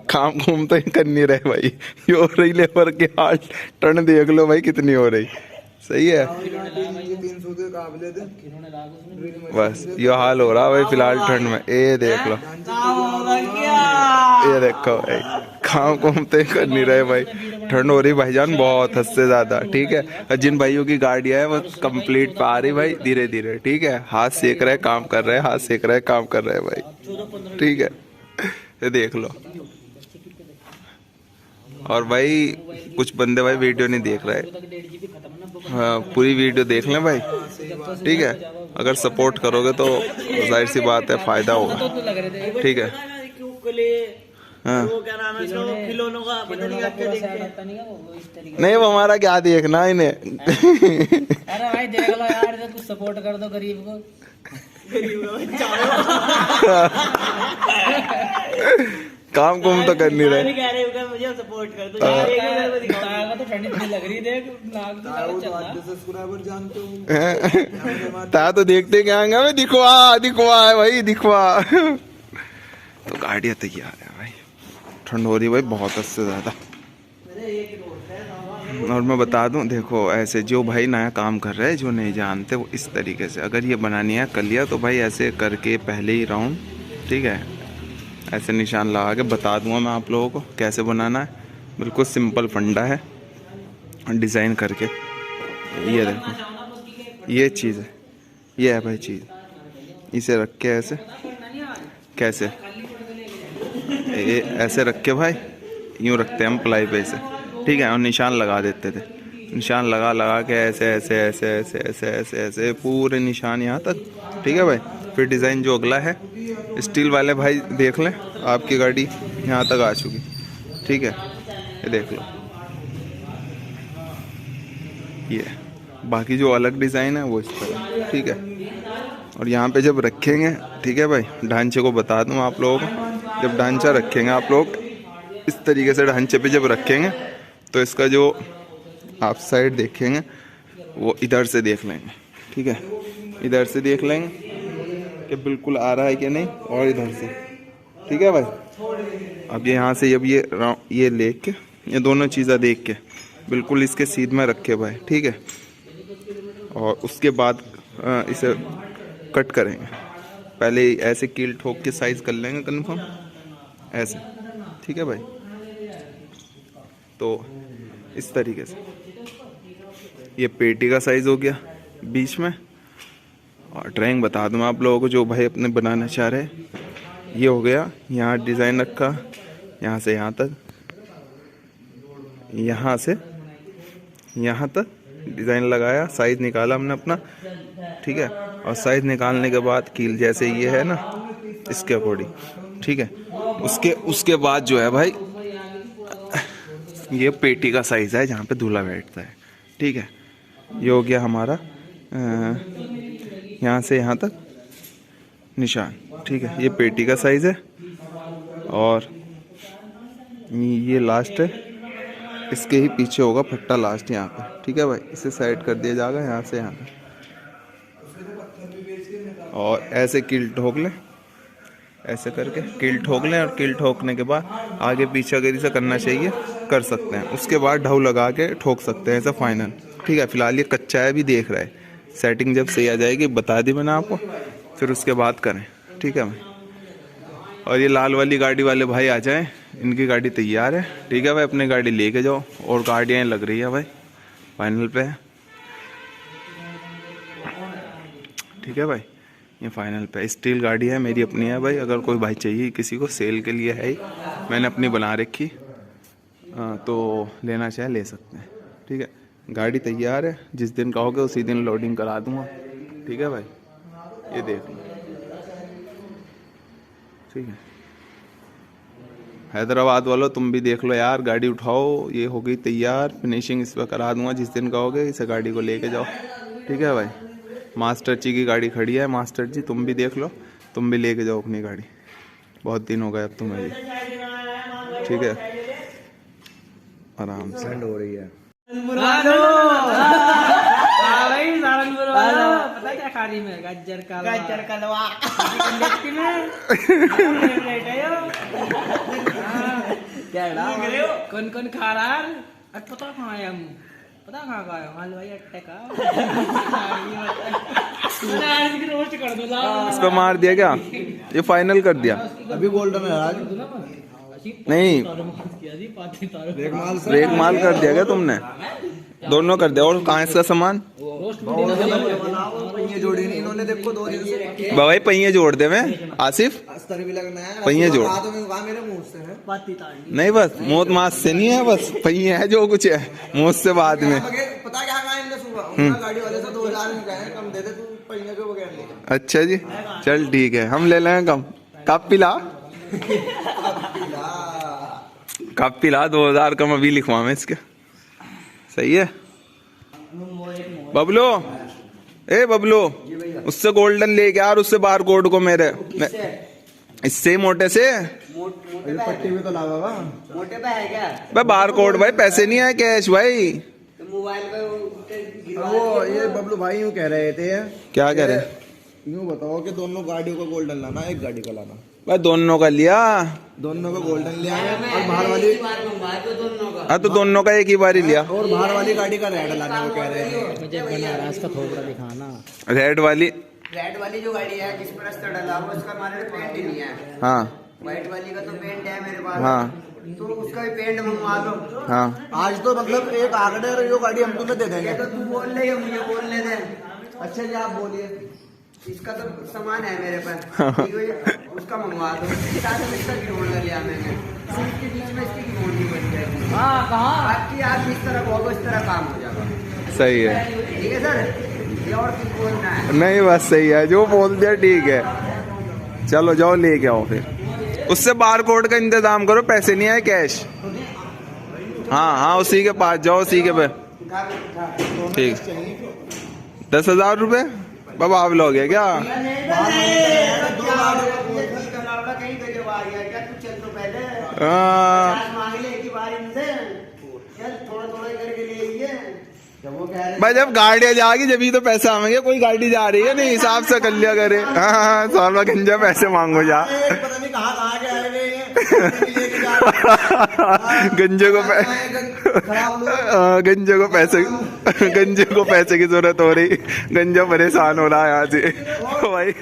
काम घूम तो कर नहीं रहे भाई। ये हो रही लेबर की हाल, टर्न देख लो भाई कितनी हो रही। सही है, बस ये हाल हो रहा भाई फिलहाल ठंड में। ये देख लो, ये देखो भाई काम घूम तो कर नहीं रहे भाई। ठंड हो रही भाईजान बहुत, हद से ज्यादा। ठीक है, जिन भाइयों की गाड़ियां है वो कंप्लीट पे आ रही भाई धीरे धीरे। ठीक है, हाथ सेक रहे काम कर रहे, हाथ सेक रहे काम कर रहे भाई। ठीक है, ये देख लो। और भाई कुछ बंदे भाई वीडियो नहीं देख रहे। हाँ, पूरी वीडियो देख लें भाई। ठीक है, अगर सपोर्ट करोगे तो जाहिर सी बात है फायदा होगा। ठीक है, हाँ। वो क्या नाम है इसका, वो खिलौनों का पता नहीं क्या देखते। नहीं वो हमारा क्या देखना इन्हें। अरे भाई देख लो यार, तो कुछ सपोर्ट कर दो गरीब को। काम कुम तो कर नहीं रहे। कह रहे हो मुझे सपोर्ट कर दो यार, तो ठंडी इतनी लग रही देख, नाक तो चल रहा। सब्सक्राइबर जानते हो ता तो देखते क्या मैं, दिखवा दिखवा है भाई दिखवा। तो गाड़ियाँ तैयार है भाई, ठंड हो रही है भाई बहुत, हद से ज़्यादा। और मैं बता दूं देखो, ऐसे जो भाई नया काम कर रहे हैं जो नहीं जानते वो इस तरीके से अगर ये बनानी है कलिया तो भाई ऐसे करके पहले ही राउंड, ठीक है, ऐसे निशान लगा के बता दूंगा मैं आप लोगों को कैसे बनाना है। बिल्कुल सिंपल फंडा है डिज़ाइन करके। ये देखो ये चीज़ है, ये है भाई चीज़। इसे रख के ऐसे कैसे, ये ऐसे रख के भाई यूँ रखते हैं हम प्लाई पे इसे। ठीक है, और निशान लगा देते थे, निशान लगा लगा के ऐसे ऐसे ऐसे ऐसे ऐसे ऐसे ऐसे पूरे निशान यहाँ तक। ठीक है भाई, फिर डिज़ाइन जो अगला है स्टील वाले भाई देख लें, आपकी गाड़ी यहाँ तक आ चुकी। ठीक है, ये देख लो, ये बाकी जो अलग डिज़ाइन है वो इस तरह। ठीक है, और यहाँ पे जब रखेंगे, ठीक है भाई, ढांचे को बता दूँ आप लोगों को, जब ढांचा रखेंगे आप लोग इस तरीके से ढांचे पे जब रखेंगे तो इसका जो आप साइड देखेंगे वो इधर से देख लेंगे। ठीक है, इधर से देख लेंगे कि बिल्कुल आ रहा है कि नहीं, और इधर से। ठीक है भाई, अब ये यहाँ से जब ये लेके ये दोनों चीज़ें देख के बिल्कुल इसके सीध में रखे भाई। ठीक है, और उसके बाद इसे कट करेंगे। पहले ऐसे कील ठोक के साइज़ कर लेंगे कन्फर्म ऐसे। ठीक है भाई, तो इस तरीके से ये पेटी का साइज़ हो गया बीच में। और ड्राइंग बता दूँ आप लोगों को जो भाई अपने बनाना चाह रहे हैं, ये हो गया। यहाँ डिज़ाइन रखा, यहाँ से यहाँ तक, यहाँ से यहाँ तक डिज़ाइन लगाया, साइज़ निकाला हमने अपना। ठीक है, और साइज़ निकालने के बाद कील जैसे ये है ना इसके अकॉर्डिंग। ठीक है, उसके बाद जो है भाई ये पेटी का साइज़ है जहाँ पे दूल्हा बैठता है। ठीक है, ये हो गया हमारा यहाँ से यहाँ तक निशान। ठीक है, ये पेटी का साइज़ है और ये लास्ट है, इसके ही पीछे होगा फट्टा लास्ट यहाँ पे। ठीक है भाई, इसे साइड कर दिया जाएगा यहाँ से यहाँ पे। और ऐसे कील ठोक लें, ऐसे करके कील ठोक लें, और कील ठोकने के बाद आगे पीछे अगर इसे करना चाहिए कर सकते हैं। उसके बाद ढाऊ लगा के ठोक सकते हैं ऐसा फाइनल। ठीक है, फिलहाल ये कच्चा है भी देख रहा है, सेटिंग जब सही आ जाएगी बता दी मैंने आपको, फिर उसके बाद करें। ठीक है भाई, और ये लाल वाली गाड़ी वाले भाई आ जाएं, इनकी गाड़ी तैयार है। ठीक है भाई, अपनी गाड़ी लेके जाओ। और गाड़ियाँ लग रही है भाई फाइनल पे है। ठीक है भाई, ये फाइनल पे स्टील गाड़ी है, मेरी अपनी है भाई। अगर कोई भाई चाहिए किसी को, सेल के लिए है ही, मैंने अपनी बना रखी, तो लेना चाहे ले सकते हैं। ठीक है, गाड़ी तैयार है, जिस दिन कहोगे उसी दिन लोडिंग करा दूंगा। ठीक है भाई, ये देख लो। ठीक है, हैदराबाद वालों तुम भी देख लो यार, गाड़ी उठाओ, ये हो गई तैयार, फिनिशिंग इस पर करा दूंगा जिस दिन कहोगे। इसे गाड़ी को लेके जाओ। ठीक है भाई, मास्टर जी की गाड़ी खड़ी है, मास्टर जी तुम भी देख लो, तुम भी लेके जाओ अपनी गाड़ी, बहुत दिन हो गए अब तुम्हें भी। ठीक है, आराम से हो रही है। पता क्या खा रही मैं, गाजर का हलवा। क्या है ना? कौन कौन खा रहा है? अरे पता कहाँ है हम? पता कहाँ का है? हलवाई अट्टे का। रोस्ट कर दो लाओ। इस पे मार दिया क्या? ये फाइनल कर दिया? अभी गोल्डन है आज। नहीं, रेक माल कर दिया क्या तुमने? दोनों कर दिया। और कहाँ है इसका सामान? ये जोड़ी नहीं इन्होंने, देखो 2 दिन से भाई पहिए जोड़ दे मैं आसिफ, अस्तर भी लगना है। पहिए जोड़। हाथों में कहा मेरे मुंह से है। नहीं बस मौत मास से नहीं है, बस पहिए है जो कुछ है, मौत से बाद में। पता क्या कहा इनने सुबह? उनका गाड़ी वाले से 2000 में कहे कम दे दे तू पहिए के बगैर ले। अच्छा जी, चल ठीक है, हम ले लेंगे कम। कप पिला, कप पिला 2000 कम अभी लिखवा मैं इसके। सही है बबलो, ए बबलो, उससे गोल्डन ले गया और उससे बार कोड को मेरे इससे मोटे से पट्टी में तो लावा मोटे पे है क्या? भाई बार कोड भाई, पैसे नहीं है कैश भाई। मोबाइल पे वो ये बबलू भाई यूँ कह रहे थे। क्या कह रहे? यूँ बताओ कि दोनों गाड़ियों का गोल्डन लाना, एक गाड़ी का लाना। भाई दोनों का लिया, दोनों का गोल्डन लिया है और बाहर वाली हाँ तो दोनों का एक ही बार ही लिया। और बाहर वाली गाड़ी का रेड लाने को कह रहे थे। मुझे बनारस का थोपड़ा दिखाना। रेड वाली, रेड वाली जो गाड़ी है जिस पर अस्तर डला हुआ उसका हमारे पेंट ही नहीं है। हाँ व्हाइट वाली का तो पेंट है मेरे पास। हाँ तो उसका भी पेंट मंगवा लो। हाँ। आज तो मतलब एक आंकड़े और यो गाड़ी हम तुम्हें दे देंगे। ये तो तू बोल ले या मुझे बोलने दे। अच्छा जी आप बोलिए। इसका तो सामान है मेरे पास, ठीक है, उसका मंगवा दो। साथ में इसका गिरोड कर लिया मैंने, सिर्फ के बीच में इसकी गिरोड नहीं बन जाएगी। हाँ कहाँ? बाकी आप जिस तरह कहोगे इस तरह काम हो जाएगा। सही है, ठीक है सर, ये और कुछ बोलना है? नहीं बस सही है, जो बोल दिया ठीक है। चलो जाओ लेके आओ फिर। उससे बार कोड का इंतजाम करो, पैसे नहीं आए कैश। हाँ हाँ उसी के पास जाओ, उसी के पे। ठीक, 10,000 रुपये बाबा आप लोग है क्या? कहीं गजब आ गया क्या? तू चल तो पहले हाँ। मांग ले एक ही बार इनसे, चल थोड़ा थोड़ा करके ले लिए। जब वो कह रहे भाई जब गाड़ियाँ जाएगी जब ही तो पैसे आएंगे, कोई गाड़ी जा रही है नहीं, हिसाब से कर लिया करे। हाँ हाँ सालवा गंजा पैसे मांगो जा। पता नहीं कहाँ के आए हुए हैं। गंजे को गंजे को पैसे, गंजे को पैसे की जरूरत हो रही, गंजा परेशान हो रहा है यहाँ से भाई।